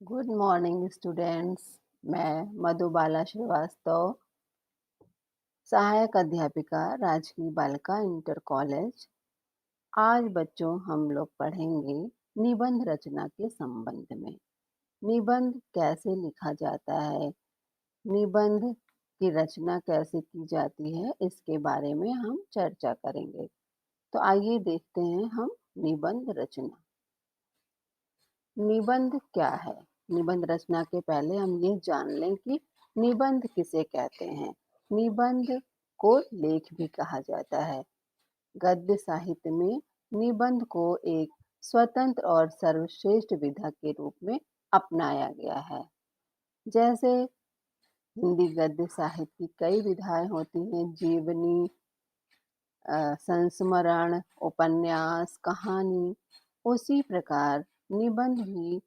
Good morning students. मैं मधुबाला श्रीवास्तव, सहायक अध्यापिका, राजकीय बालिका इंटर कॉलेज। आज बच्चों हम लोग पढ़ेंगे निबंध रचना के संबंध में। निबंध कैसे लिखा जाता है, निबंध की रचना कैसे की जाती है, इसके बारे में हम चर्चा करेंगे। तो आइए देखते हैं हम निबंध रचना। निबंध क्या है? निबंध रचना के पहले हम ये जान लें कि निबंध किसे कहते हैं। निबंध को लेख भी कहा जाता है। गद्य साहित्य में निबंध को एक स्वतंत्र और सर्वश्रेष्ठ विधा के रूप में अपनाया गया है। जैसे हिंदी गद्य साहित्य की कई विधाएं होती हैं, जीवनी, संस्मरण, उपन्यास, कहानी। उसी प्रकार निबंध भी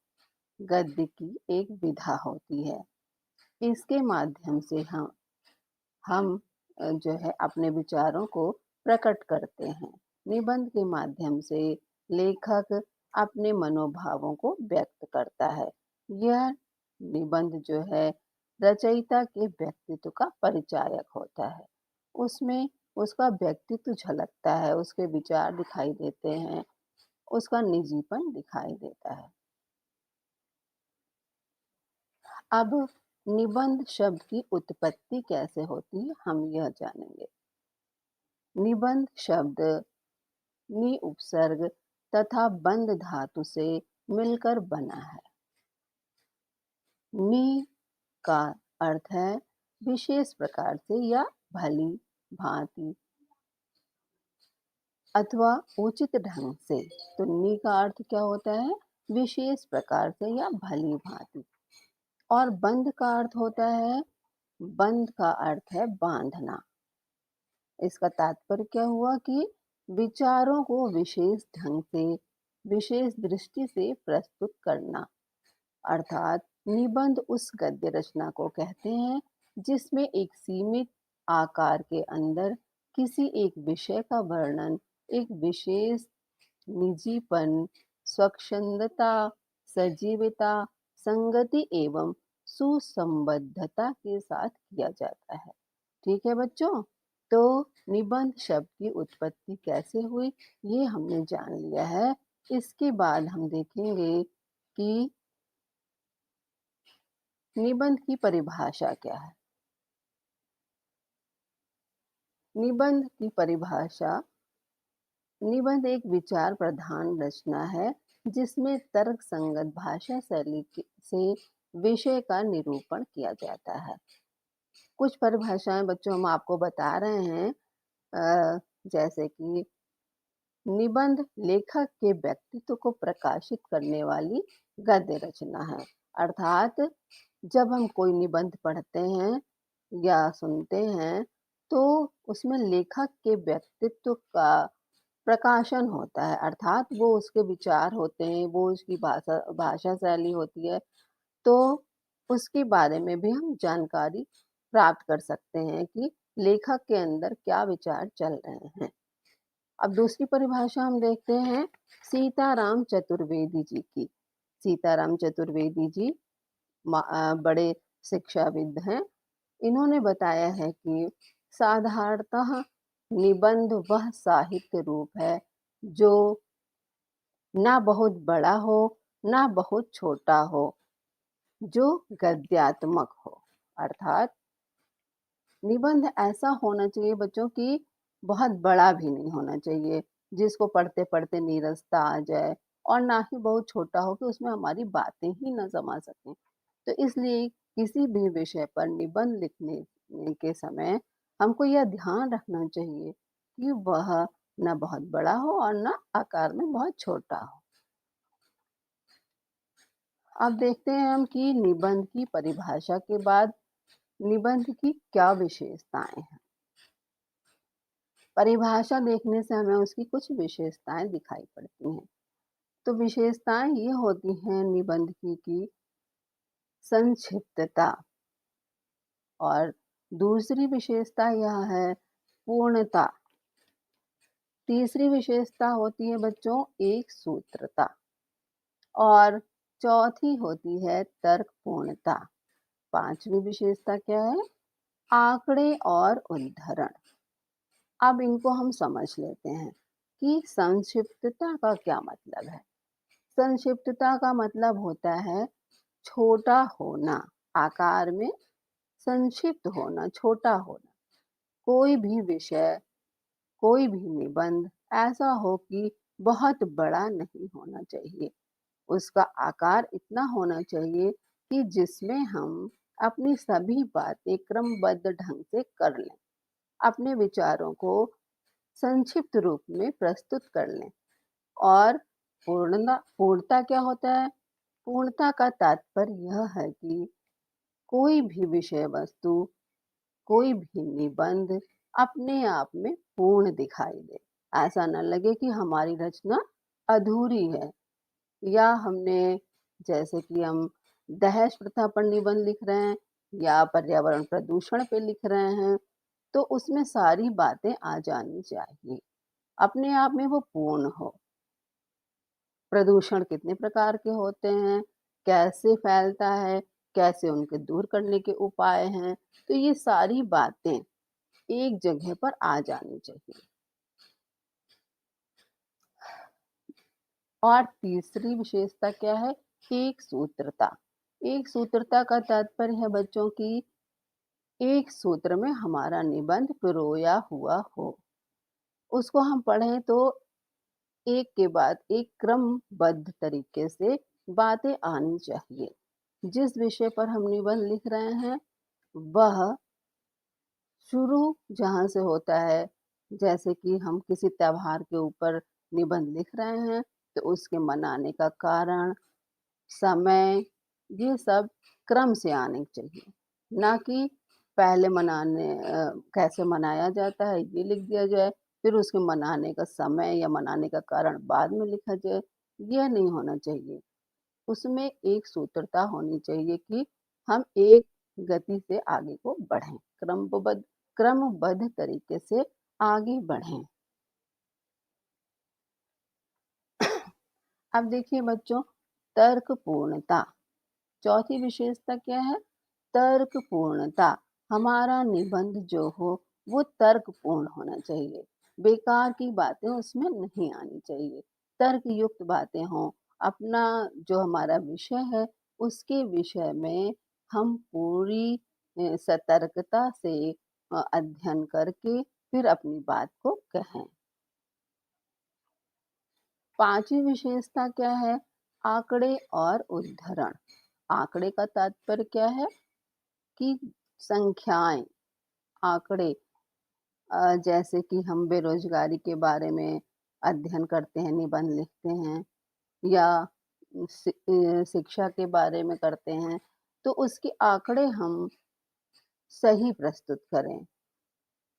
गद्य की एक विधा होती है। इसके माध्यम से हम जो है अपने विचारों को प्रकट करते हैं। निबंध के माध्यम से लेखक अपने मनोभावों को व्यक्त करता है। यह निबंध जो है रचयिता के व्यक्तित्व का परिचायक होता है। उसमें उसका व्यक्तित्व झलकता है, उसके विचार दिखाई देते हैं, उसका निजीपन दिखाई देता है। अब निबंध शब्द की उत्पत्ति कैसे होती है, हम यह जानेंगे। निबंध शब्द नि उपसर्ग तथा बंध धातु से मिलकर बना है। नि का अर्थ है विशेष प्रकार से या भली भांति अथवा उचित ढंग से। तो नि का अर्थ क्या होता है? विशेष प्रकार से या भली भांति। और बंध का अर्थ होता है, बंध का अर्थ है बांधना। इसका तात्पर्य क्या हुआ कि विचारों को विशेष ढंग से, विशेष दृष्टि से प्रस्तुत करना। अर्थात निबंध उस गद्य रचना को कहते हैं जिसमें एक सीमित आकार के अंदर किसी एक विषय का वर्णन एक विशेष निजीपन, स्वच्छंदता, सजीवता, संगति एवं सुसंबद्धता के साथ किया जाता है। ठीक है बच्चों, तो निबंध शब्द की उत्पत्ति कैसे हुई ये हमने जान लिया है। इसके बाद हम देखेंगे कि निबंध की परिभाषा क्या है। निबंध की परिभाषा, निबंध एक विचार प्रधान रचना है जिसमें तर्क संगत भाषा शैली से विषय का निरूपण किया जाता है। कुछ परिभाषाएं बच्चों हम आपको बता रहे हैं। जैसे कि निबंध लेखक के व्यक्तित्व को प्रकाशित करने वाली गद्य रचना है। अर्थात जब हम कोई निबंध पढ़ते हैं या सुनते हैं तो उसमें लेखक के व्यक्तित्व का प्रकाशन होता है। अर्थात वो उसके विचार होते हैं, वो उसकी भाषा भाषा शैली होती है। तो उसके बारे में भी हम जानकारी प्राप्त कर सकते हैं कि लेखक के अंदर क्या विचार चल रहे हैं। अब दूसरी परिभाषा हम देखते हैं सीताराम चतुर्वेदी जी की। सीताराम चतुर्वेदी जी बड़े शिक्षाविद हैं। इन्होंने बताया है कि साधारणतः निबंध वह साहित्य रूप है जो ना बहुत बड़ा हो, ना बहुत छोटा हो, जो गद्यात्मक हो। अर्थात निबंध ऐसा होना चाहिए बच्चों कि बहुत बड़ा भी नहीं होना चाहिए, जिसको पढ़ते पढ़ते नीरसता आ जाए, और ना ही बहुत छोटा हो कि उसमें हमारी बातें ही ना समा सकें। तो इसलिए किसी भी विषय पर निबंध लिखने के समय हमको यह ध्यान रखना चाहिए कि वह ना बहुत बड़ा हो और ना आकार में बहुत छोटा हो। अब देखते हैं हम कि निबंध की परिभाषा के बाद निबंध की क्या विशेषताएं हैं। परिभाषा देखने से हमें उसकी कुछ विशेषताएं दिखाई पड़ती हैं। तो विशेषताएं ये होती हैं निबंध की कि संक्षिप्तता, और दूसरी विशेषता यह है पूर्णता। तीसरी विशेषता होती है बच्चों एक सूत्रता, और चौथी होती है तर्कपूर्णता। पांचवी विशेषता क्या है? आंकड़े और उद्धरण। अब इनको हम समझ लेते हैं कि संक्षिप्तता का क्या मतलब है। संक्षिप्तता का मतलब होता है छोटा होना, आकार में संक्षिप्त होना, छोटा होना। कोई भी विषय, कोई भी निबंध ऐसा हो कि बहुत बड़ा नहीं होना चाहिए। उसका आकार इतना होना चाहिए कि जिसमें हम अपनी सभी बातें क्रमबद्ध ढंग से कर लें, अपने विचारों को संक्षिप्त रूप में प्रस्तुत कर लें। और पूर्णता क्या होता है? पूर्णता का तात्पर्य यह है कि कोई भी विषय वस्तु, कोई भी निबंध अपने आप में पूर्ण दिखाई दे। ऐसा न लगे कि हमारी रचना अधूरी है, या हमने, जैसे कि हम दहेज प्रथा पर निबंध लिख रहे हैं या पर्यावरण प्रदूषण पे लिख रहे हैं, तो उसमें सारी बातें आ जानी चाहिए, अपने आप में वो पूर्ण हो। प्रदूषण कितने प्रकार के होते हैं, कैसे फैलता है, कैसे उनके दूर करने के उपाय हैं, तो ये सारी बातें एक जगह पर आ जानी चाहिए। और तीसरी विशेषता क्या है? एक सूत्रता। एक सूत्रता का तात्पर्य है बच्चों की एक सूत्र में हमारा निबंध पिरोया हुआ हो। उसको हम पढ़ें तो एक के बाद एक क्रमबद्ध तरीके से बातें आनी चाहिए। जिस विषय पर हम निबंध लिख रहे हैं, वह शुरू जहाँ से होता है, जैसे कि हम किसी त्योहार के ऊपर निबंध लिख रहे हैं, तो उसके मनाने का कारण, समय, ये सब क्रम से आने चाहिए। ना कि पहले कैसे मनाया जाता है ये लिख दिया जाए, फिर उसके मनाने का समय या मनाने का कारण बाद में लिखा जाए, यह नहीं होना चाहिए। उसमें एक सूत्रता होनी चाहिए कि हम एक गति से आगे को बढ़ें, क्रमबद्ध तरीके से आगे बढ़ें। अब देखिए बच्चों, तर्कपूर्णता। चौथी विशेषता क्या है? तर्कपूर्णता। हमारा निबंध जो हो वो तर्कपूर्ण होना चाहिए। बेकार की बातें उसमें नहीं आनी चाहिए। तर्कयुक्त बातें हों। अपना जो हमारा विषय है, उसके विषय में हम पूरी सतर्कता से अध्ययन करके फिर अपनी बात को कहें। पांचवी विशेषता क्या है? आंकड़े और उद्धरण। आंकड़े का तात्पर्य क्या है? कि संख्याएं, आंकड़े, जैसे कि हम बेरोजगारी के बारे में अध्ययन करते हैं, निबंध लिखते हैं, या शिक्षा के बारे में करते हैं, तो उसके आंकड़े हम सही प्रस्तुत करें।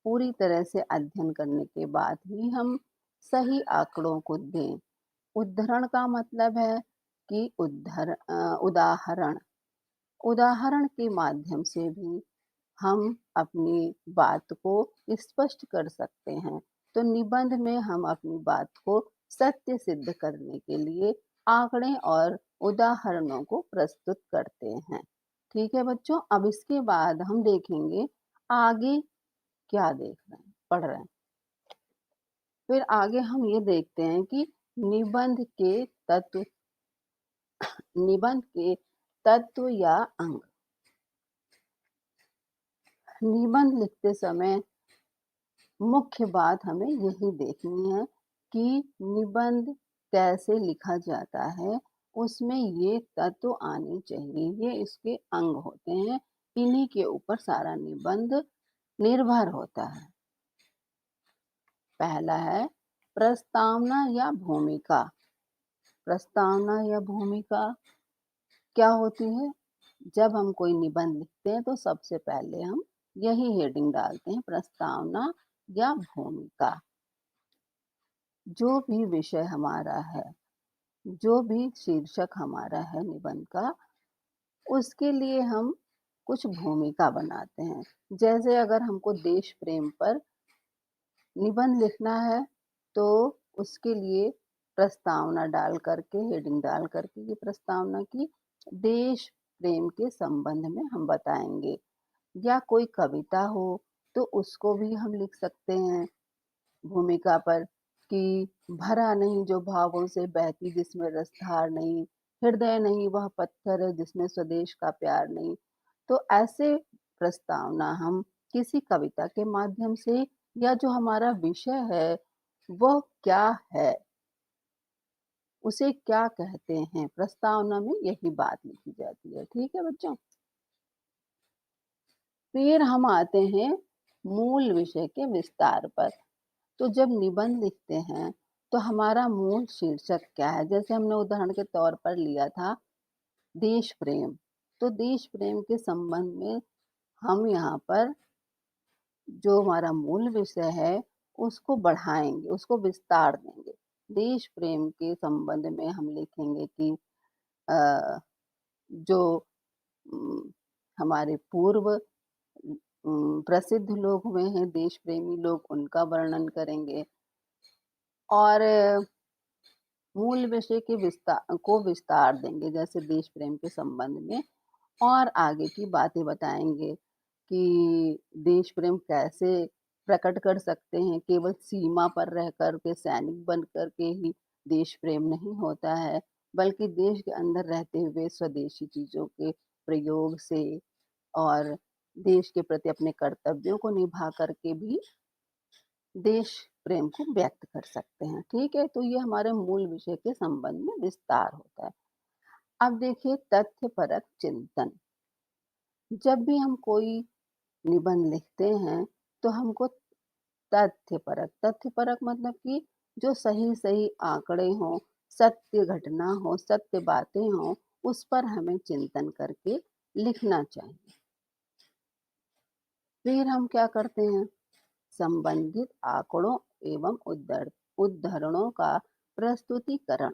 पूरी तरह से अध्ययन करने के बाद ही हम सही आंकड़ों को दें। उद्धरण का मतलब है कि उदाहरण। उदाहरण के माध्यम से भी हम अपनी बात को स्पष्ट कर सकते हैं। तो निबंध में हम अपनी बात को सत्य सिद्ध करने के लिए आंकड़े और उदाहरणों को प्रस्तुत करते हैं। ठीक है बच्चों, अब इसके बाद हम देखेंगे आगे क्या देख रहे हैं, पढ़ रहे हैं। फिर आगे हम ये देखते हैं कि निबंध के तत्व, निबंध के तत्व या अंग। निबंध लिखते समय मुख्य बात हमें यही देखनी है कि निबंध कैसे लिखा जाता है, उसमें ये तत्व आने चाहिए, ये इसके अंग होते हैं, इन्हीं के ऊपर सारा निबंध निर्भर होता है। पहला है प्रस्तावना या भूमिका। प्रस्तावना या भूमिका क्या होती है? जब हम कोई निबंध लिखते हैं तो सबसे पहले हम यही हेडिंग डालते हैं, प्रस्तावना या भूमिका। जो भी विषय हमारा है, जो भी शीर्षक हमारा है निबंध का, उसके लिए हम कुछ भूमिका बनाते हैं। जैसे अगर हमको देश प्रेम पर निबंध लिखना है, तो उसके लिए प्रस्तावना डाल करके, हेडिंग डाल करके ये प्रस्तावना की देश प्रेम के संबंध में हम बताएँगे। या कोई कविता हो तो उसको भी हम लिख सकते हैं भूमिका पर कि भरा नहीं जो भावों से बहती जिसमें रसधार नहीं, हृदय नहीं वह पत्थर है जिसमें स्वदेश का प्यार नहीं। तो ऐसे प्रस्तावना हम किसी कविता के माध्यम से या जो हमारा विषय है, वह क्या है, उसे क्या कहते हैं, प्रस्तावना में यही बात लिखी जाती है। ठीक है बच्चों? फिर हम आते हैं मूल विषय के विस्तार पर। तो जब निबंध लिखते हैं, तो हमारा मूल शीर्षक क्या है? जैसे हमने उदाहरण के तौर पर लिया था देश प्रेम। तो देश प्रेम के संबंध में हम यहाँ पर जो हमारा मूल विषय है, उसको बढ़ाएँगे, उसको विस्तार देंगे। देश प्रेम के संबंध में हम लिखेंगे कि अ, जो उम, हमारे पूर्व प्रसिद्ध लोग हुए हैं, देश प्रेमी लोग, उनका वर्णन करेंगे और मूल विषय के विस्तार देंगे, जैसे देश प्रेम के संबंध में और आगे की बातें बताएँगे कि देश प्रेम कैसे प्रकट कर सकते हैं, केवल सीमा पर रह कर के सैनिक बन कर के ही देश प्रेम नहीं होता है, बल्कि देश के अंदर रहते हुए स्वदेशी चीज़ों के प्रयोग से और देश के प्रति अपने कर्तव्यों को निभा कर के भी देश प्रेम को व्यक्त कर सकते हैं। ठीक है? तो ये हमारे मूल विषय के संबंध में विस्तार होता है। अब देखिए तथ्यपरक चिंतन। जब भी हम कोई निबंध लिखते हैं, तो हमको तथ्यपरक मतलब कि जो सही-सही आंकड़े हों, सत्य घटना हो, सत्य बातें हों, उस पर हमें चिंतन करके लिखना चाहिए। फिर हम क्या करते हैं? संबंधित आंकड़ों एवं उद्धरणों का प्रस्तुतिकरण।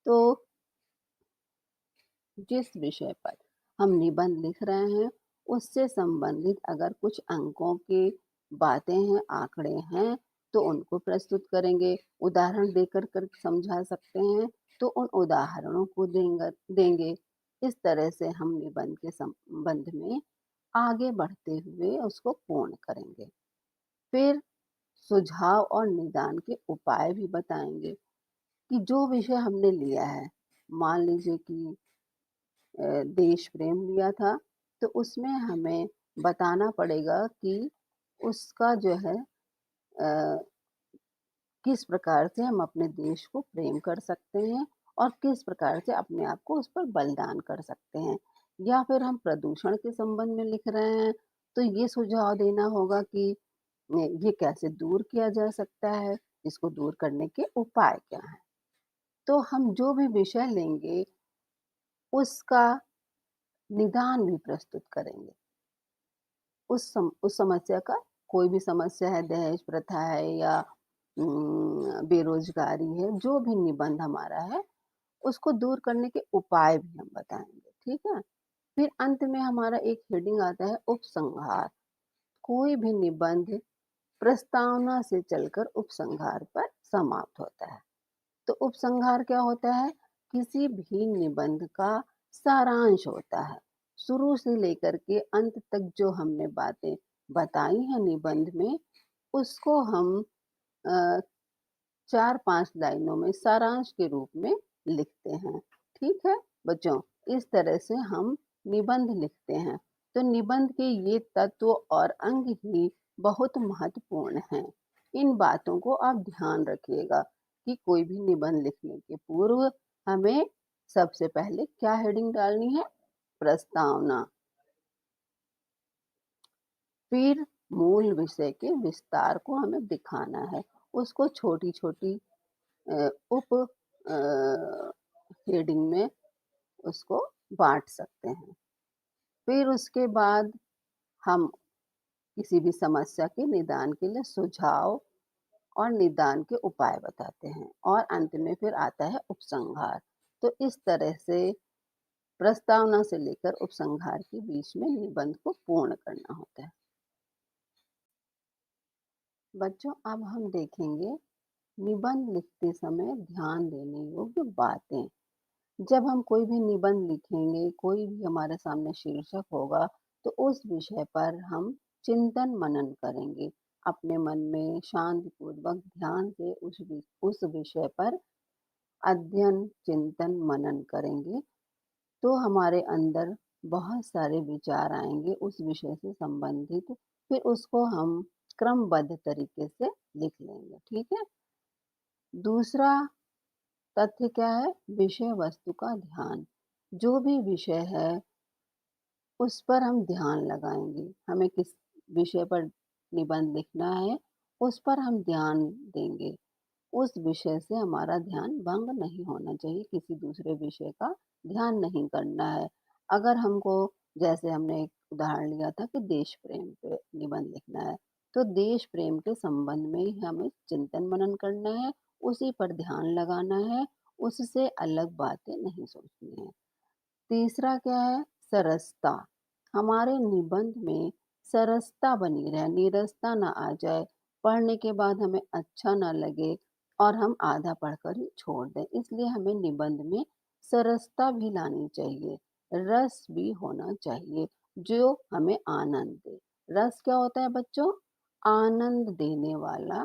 तो जिस विषय पर हम निबंध लिख रहे हैं, उससे संबंधित अगर कुछ अंकों की बातें हैं, आंकड़े हैं, तो उनको प्रस्तुत करेंगे। उदाहरण देकर कर समझा सकते हैं, तो उन उदाहरणों को देंगे। इस तरह से हम निबंध के संबंध में आगे बढ़ते हुए उसको पूर्ण करेंगे। फिर सुझाव और निदान के उपाय भी बताएँगे कि जो विषय हमने लिया है, मान लीजिए कि देश प्रेम लिया था, तो उसमें हमें बताना पड़ेगा कि उसका जो है अ, किस प्रकार से हम अपने देश को प्रेम कर सकते हैं और किस प्रकार से अपने आप को उस पर बलिदान कर सकते हैं। या फिर हम प्रदूषण के संबंध में लिख रहे हैं, तो ये सुझाव देना होगा कि ये कैसे दूर किया जा सकता है, इसको दूर करने के उपाय क्या हैं। तो हम जो भी विषय लेंगे, उसका निदान भी प्रस्तुत करेंगे। उस समस्या का कोई भी समस्या है, दहेज प्रथा है या बेरोज़गारी है, जो भी निबंध हमारा है, उसको दूर करने के उपाय भी हम बताएँगे, ठीक है? फिर अंत में हमारा एक हेडिंग आता है उपसंहार। कोई भी निबंध प्रस्तावना से चलकर उपसंहार पर समाप्त होता है। तो उपसंहार क्या होता है? किसी भी निबंध का सारांश होता है। शुरू से लेकर के अंत तक जो हमने बातें बताई हैं निबंध में, उसको हम अ, 4-5 लाइनों में सारांश के रूप में लिखते हैं। ठीक है बच्चों? इस तरह से हम निबंध लिखते हैं। तो निबंध के ये तत्व और अंग ही बहुत महत्वपूर्ण हैं। इन बातों को आप ध्यान रखिएगा कि कोई भी निबंध लिखने के पूर्व हमें सबसे पहले क्या हेडिंग डालनी है? प्रस्तावना। फिर मूल विषय के विस्तार को हमें दिखाना है। उसको छोटी-छोटी उप हेडिंग में उसको बाँट सकते हैं। फिर उसके बाद हम किसी भी समस्या के निदान के लिए सुझाव और निदान के उपाय बताते हैं और अंत में फिर आता है उपसंहार। तो इस तरह से प्रस्तावना से लेकर उपसंहार के बीच में निबंध को पूर्ण करना होता है। बच्चों अब हम देखेंगे निबंध लिखते समय ध्यान देने योग्य बातें। जब हम कोई भी निबंध लिखेंगे, कोई भी हमारे सामने शीर्षक होगा, तो उस विषय पर हम चिंतन मनन करेंगे। अपने मन में शांतिपूर्वक ध्यान से उस विषय पर अध्ययन, चिंतन, मनन करेंगे, तो हमारे अंदर बहुत सारे विचार आएँगे उस विषय से संबंधित, फिर उसको हम क्रमबद्ध तरीके से लिख लेंगे, ठीक है? दूसरा तथ्य क्या है? विषय वस्तु का ध्यान। जो भी विषय है, उस पर हम ध्यान लगाएँगे। हमें किस विषय पर निबंध लिखना है, उस पर हम ध्यान देंगे। उस विषय से हमारा ध्यान भंग नहीं होना चाहिए, किसी दूसरे विषय का ध्यान नहीं करना है। अगर हमको जैसे हमने एक उदाहरण लिया था कि देश प्रेम पे निबंध लिखना है, तो देश प्रेम के संबंध में ही हमें चिंतन मनन करना है, उसी पर ध्यान लगाना है, उससे अलग बातें नहीं सोचनी है। तीसरा क्या है? सरसता। हमारे निबंध में सरसता बनी रहे, नीरसता ना आ जाए, पढ़ने के बाद हमें अच्छा ना लगे और हम आधा पढ़कर ही छोड़ दें। इसलिए हमें निबंध में सरसता भी लानी चाहिए, रस भी होना चाहिए, जो हमें आनंद दे। रस क्या होता है बच्चों? आनंद देने वाला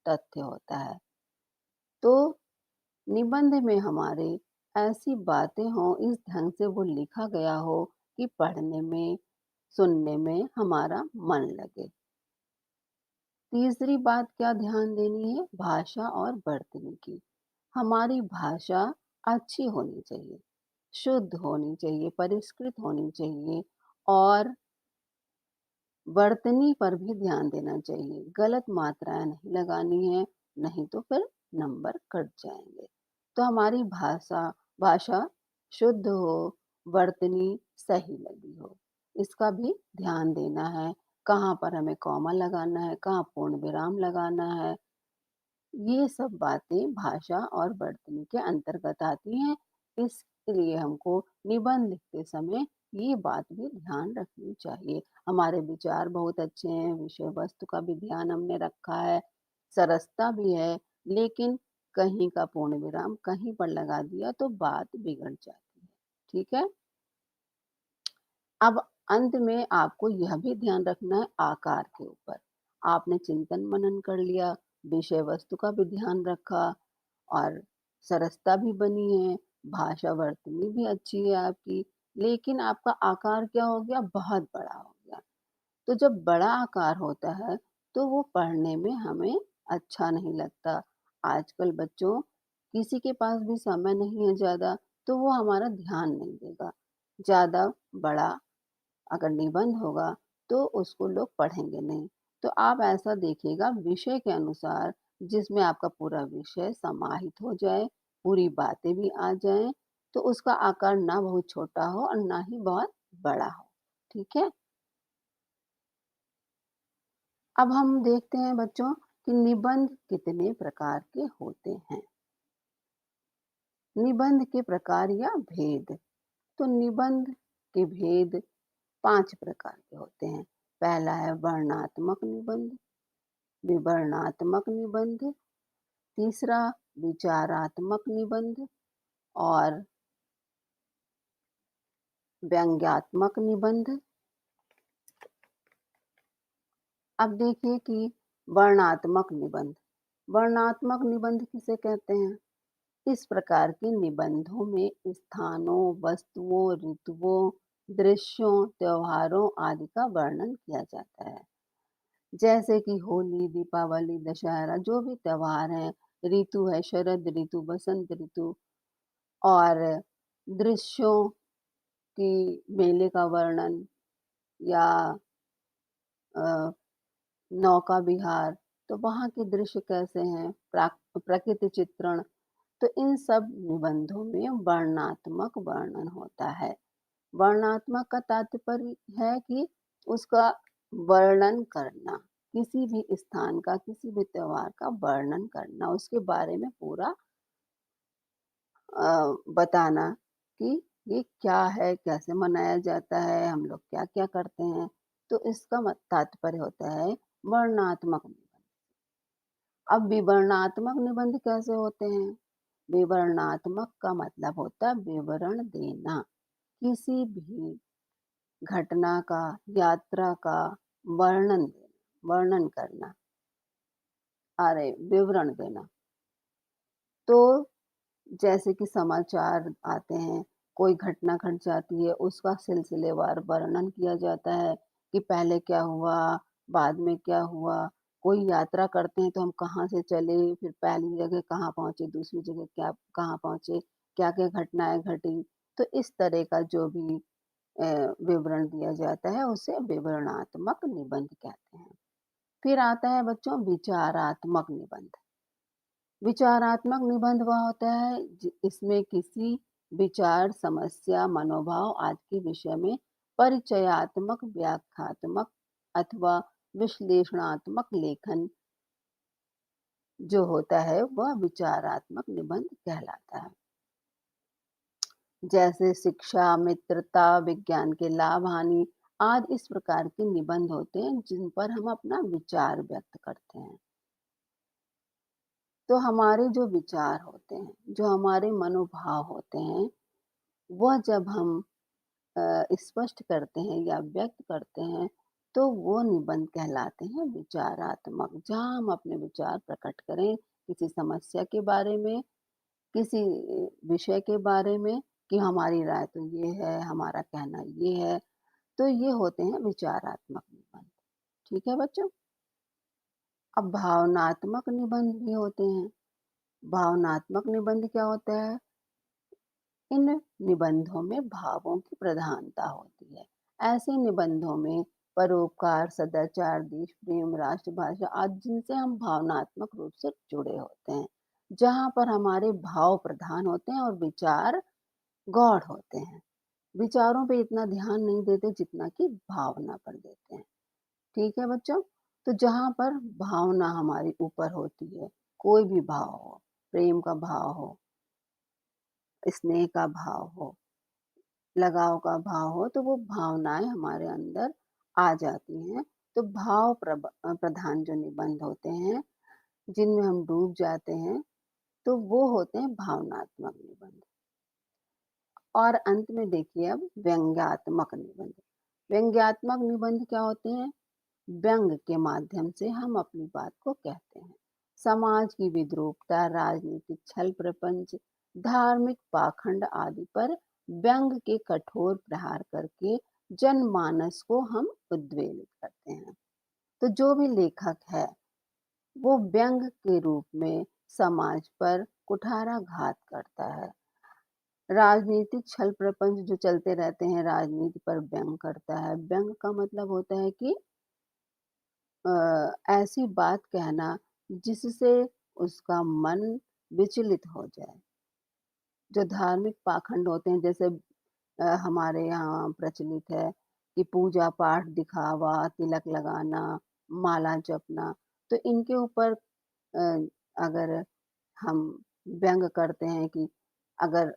तथ्य होता है। तो निबंध में हमारे ऐसी बातें हों, इस ढंग से वो लिखा गया हो कि पढ़ने में, सुनने में हमारा मन लगे। तीसरी बात क्या ध्यान देनी है? भाषा और वर्तनी की। हमारी भाषा अच्छी होनी चाहिए, शुद्ध होनी चाहिए, परिष्कृत होनी चाहिए और वर्तनी पर भी ध्यान देना चाहिए। गलत मात्राएँ नहीं लगानी है, नहीं तो फिर नंबर कट जाएँगे। तो हमारी भाषा शुद्ध हो, वर्तनी सही लगी हो, इसका भी ध्यान देना है। कहाँ पर हमें कॉमा लगाना है, कहाँ पूर्ण विराम लगाना है, ये सब बातें भाषा और वर्तनी के अंतर्गत आती हैं। इसलिए हमको निबंध लिखते समय ये बात भी ध्यान रखनी चाहिए। हमारे विचार बहुत अच्छे हैं, विषय वस्तु का भी ध्यान हमने रखा है, सरसता भी है, लेकिन कहीं का पूर्ण विराम कहीं पर लगा दिया तो बात बिगड़ जाती है। ठीक है? अब अंत में आपको यह भी ध्यान रखना है आकार के ऊपर। आपने चिंतन मनन कर लिया, विषय वस्तु का भी ध्यान रखा और सरसता भी बनी है, भाषा वर्तनी भी अच्छी है आपकी, लेकिन आपका आकार क्या हो गया? बहुत बड़ा हो गया। तो जब बड़ा आकार होता है, तो वो पढ़ने में हमें अच्छा नहीं लगता। आजकल बच्चों किसी के पास भी समय नहीं है ज़्यादा, तो वो हमारा ध्यान नहीं देगा। ज़्यादा बड़ा अगर निबंध होगा तो उसको लोग पढ़ेंगे नहीं। तो आप ऐसा देखिएगा विषय के अनुसार जिसमें आपका पूरा विषय समाहित हो जाए, पूरी बातें भी आ जाएँ, तो उसका आकार ना बहुत छोटा हो और ना ही बहुत बड़ा हो। ठीक है? अब हम देखते हैं बच्चों कि निबंध कितने प्रकार के होते हैं। निबंध के प्रकार या भेद। तो निबंध के भेद 5 प्रकार के होते हैं। पहला है वर्णनात्मक निबंध, विवरणात्मक निबंध, तीसरा विचारात्मक निबंध और व्यंग्यात्मक निबंध। अब देखिए कि वर्णनात्मक निबंध। वर्णनात्मक निबंध किसे कहते हैं? इस प्रकार के निबंधों में स्थानों, वस्तुओं, ऋतुओं, दृश्यों, त्योहारों आदि का वर्णन किया जाता है। जैसे कि होली, दीपावली, दशहरा जो भी त्योहार हैं, ऋतु है शरद ऋतु, बसंत ऋतु और दृश्यों की मेले का वर्णन या अ, नौका विहार, तो वहाँ के दृश्य कैसे हैं, प्रकृति चित्रण, तो इन सब निबंधों में वर्णनात्मक वर्णन होता है। वर्णनात्मक का तात्पर्य है कि उसका वर्णन करना, किसी भी स्थान का, किसी भी त्योहार का वर्णन करना, उसके बारे में पूरा बताना कि ये क्या है, कैसे मनाया जाता है, हम लोग क्या-क्या करते हैं। तो इसका तात्पर्य होता है वर्णनात्मक निबंध। अब विवरणात्मक निबंध कैसे होते हैं? विवरणात्मक का मतलब होता है विवरण देना, किसी भी घटना का, यात्रा का वर्णन करना, अरे विवरण देना। तो जैसे कि समाचार आते हैं, कोई घटना घट जाती है, उसका सिलसिलेवार वर्णन किया जाता है कि पहले क्या हुआ, बाद में क्या हुआ। कोई यात्रा करते हैं तो हम कहाँ से चले, फिर पहली जगह कहाँ पहुँचे, दूसरी जगह क्या कहाँ पहुँचे, क्या-क्या घटनाएँ घटी। तो इस तरह का जो भी विवरण दिया जाता है, उसे विवरणात्मक निबंध कहते हैं। फिर आता है बच्चों विचारात्मक निबंध। विचारात्मक निबंध वह होता है इसमें किसी विचार, समस्या, मनोभाव आदि के विषय में परिचयात्मक, व्याख्यात्मक अथवा विश्लेषणात्मक लेखन जो होता है वह विचारात्मक निबंध कहलाता है। जैसे शिक्षा, मित्रता, विज्ञान के लाभ हानि आदि इस प्रकार के निबंध होते हैं जिन पर हम अपना विचार व्यक्त करते हैं। तो हमारे जो विचार होते हैं, जो हमारे मनोभाव होते हैं, वह जब हम स्पष्ट करते हैं या व्यक्त करते हैं, तो वो निबंध कहलाते हैं विचारात्मक। जहाँ हम अपने विचार प्रकट करें, किसी समस्या के बारे में, किसी विषय के बारे में कि हमारी राय तो ये है, हमारा कहना ये है, तो ये होते हैं विचारात्मक निबंध। ठीक है बच्चों? अब भावनात्मक निबंध भी होते हैं। भावनात्मक निबंध क्या होता है? इन निबंधों में भावों की प्रधानता होती है। ऐसे निबंधों में परोपकार, सदाचार, देश प्रेम, राष्ट्रभाषा आदि जिनसे हम भावनात्मक रूप से जुड़े होते हैं, जहाँ पर हमारे भाव प्रधान होते हैं और विचार गौड़ होते हैं। विचारों पे इतना ध्यान नहीं देते जितना कि भावना पर देते हैं। ठीक है बच्चों? तो जहाँ पर भावना हमारी ऊपर होती है, कोई भी भाव हो, प्रेम का भाव हो, स्नेह का भाव हो, लगाव का भाव हो, तो वो भावनाएँ हमारे अंदर आ जाती हैं। तो प्रधान जो निबंध होते हैं, जिनमें हम डूब जाते हैं, तो वो होते हैं भावनात्मक निबंध। और अंत में देखिए अब व्यंग्यात्मक निबंध। व्यंग्यात्मक निबंध क्या होते हैं? व्यंग के माध्यम से हम अपनी बात को कहते हैं। समाज की विद्रूपता, राजनीतिक छल प्रपंच, धार्मिक पाखंड आदि पर व्यंग के कठोर प्रहार करके जनमानस को हम उद्वेलित करते हैं। तो जो भी लेखक है, वो व्यंग के रूप में समाज पर कुठाराघात करता है। राजनीतिक छल प्रपंच जो चलते रहते हैं, राजनीति पर व्यंग करता है। व्यंग का मतलब होता है कि ऐसी बात कहना जिससे उसका मन विचलित हो जाए। जो धार्मिक पाखंड होते हैं जैसे हमारे यहाँ प्रचलित है कि पूजा-पाठ, दिखावा, तिलक लगाना, माला जपना, तो इनके ऊपर अगर हम व्यंग करते हैं कि अगर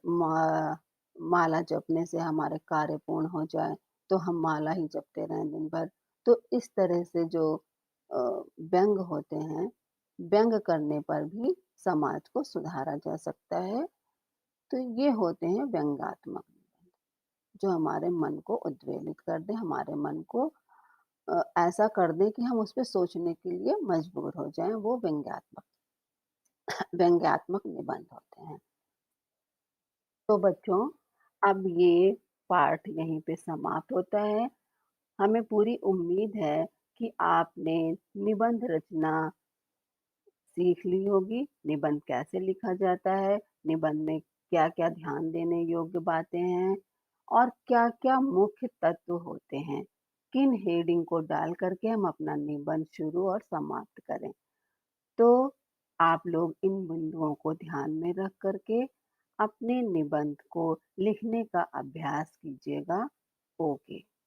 माला जपने से हमारे कार्य पूर्ण हो जाए, तो हम माला ही जपते रहें दिन भर। तो इस तरह से जो अ, व्यंग होते हैं, व्यंग करने पर भी समाज को सुधारा जा सकता है। तो ये होते हैं व्यंग्यात्मक निबंध, जो हमारे मन को उद्वेलित कर दें, हमारे मन को ऐसा कर दें कि हम उस पे सोचने के लिए मजबूर हो जाएँ, वो व्यंग्यात्मक निबंध होते हैं। तो बच्चों, अब ये पाठ यहीं पे समाप्त होता है। हमें पूरी उम्मीद है कि आपने निबंध रचना सीख ली होगी, निबंध कैसे लिखा जाता है, निबंध में क्या-क्या ध्यान देने योग्य बातें हैं और क्या-क्या मुख्य तत्व होते हैं। किन हेडिंग को डाल कर के हम अपना निबंध शुरू और समाप्त करें। तो आप लोग इन बिंदुओं को ध्यान में रख कर के अपने निबंध को लिखने का अभ्यास कीजिएगा। ओके।